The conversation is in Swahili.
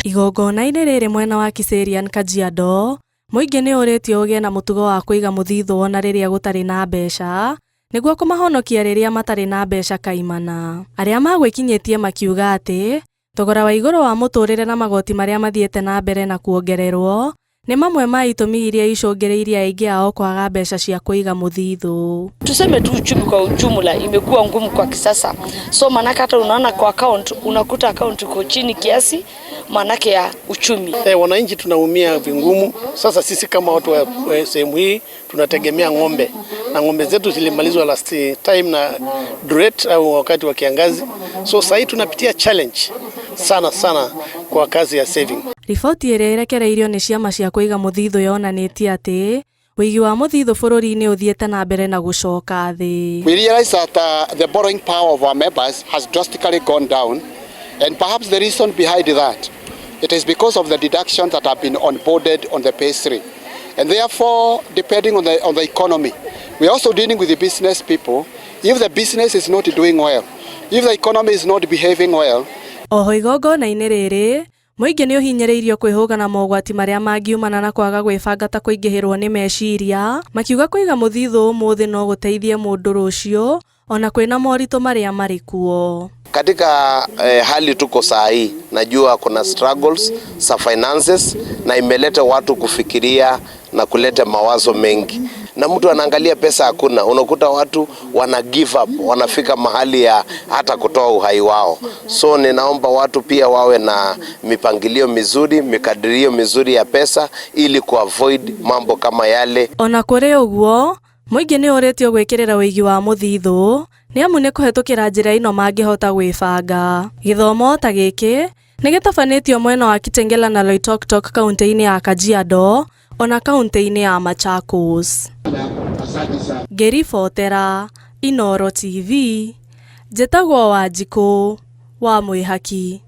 Igongona-inĩ rĩrĩ mwena wa Kiserian Kajiado, mũingĩ nĩ ũrĩtio ũgĩe na mũtugo wa kũiga mũthithũ ona rĩrĩa gũtarĩ na mbeca, nĩguo kũmahonokia rĩrĩa matarĩ na mbeca kaimana. Arĩa magwĩkinyĩtie makiuga atĩ thogora wa igũrũ wa mũtũrĩre na magoti marĩa mathiĩte na mbere na kuongererwo ni mamwe ma itũmi iria icũngĩrĩirie aingĩ ao kwaga mbeca cia kũiga mũthithũ. Tuseme tu uchumi kwa ujumla imekuwa ngumu kwa kisasa. So manake hata unaona kwa account unakuta account iko chini kiasi manake ya uchumi. Wananchi tunaumia vingumu. Sasa sisi kama watu wa sehemu hii tunategemea ng'ombe. Na ng'ombe zetu zilimalizwa last time na drought au wakati wa kiangazi. So sasa tunapitia challenge sana kwa kazi ya saving. Riboti ĩrĩa ĩrekereirio nĩ ciama cia kũiga mũthithũ yonanĩtie atĩ wĩigi wa mũthithũ bũrũri-inĩ ũthiĩte na mbere na gũcoka thĩ. We realize that the borrowing power of our members has drastically gone down, and perhaps the reason behind that it is because of the deductions that have been onboarded on the pay-slip, and therefore depending on the economy. We are also dealing with the business people. If the business is not doing well, if the economy is not behaving well. Oho igongona-inĩ rĩrĩ mũingĩ nĩ ũhinyĩrĩirio kwĩhũga na mogwati marĩa mangiumana na kwaga gwĩbanga ta kũingĩhĩrwo nĩ meciria, makiuga kũiga mũthithũ ũmũthĩ no gũteithie mũndũ rũciũ ona kwĩna moritũ marĩa marĩ kuo. Katika hali tuko saa hii, najua kuna struggles za finances na imeleta watu kufikiria na kuleta mawazo mengi. Na mtu anaangalia pesa hakuna, unakuta watu wana give up, wanafika mahali ya hata kutoa uhai wao. So ninaomba watu pia wawe na mipangilio mizuri, mikadirio mizuri ya pesa ili kuavoid mambo kama yale. Ona kũrĩ ũguo, mũingĩ nĩ ũrĩtio gwĩkĩrĩra wĩigi wa mũthithũ, nĩ amu nĩ kũhetũkĩra njĩra ino mangĩhota gwĩbanga. Gĩthomo ta gĩkĩ nĩ gĩtabanĩtio mwena wa Kitengela na Loitoktok kaunti-inĩ ya Kajiado ona kaunti-inĩ ya Machakos. Ngĩribotera Inooro TV, njĩtagwo Wanjikũ wa Mwĩhaki.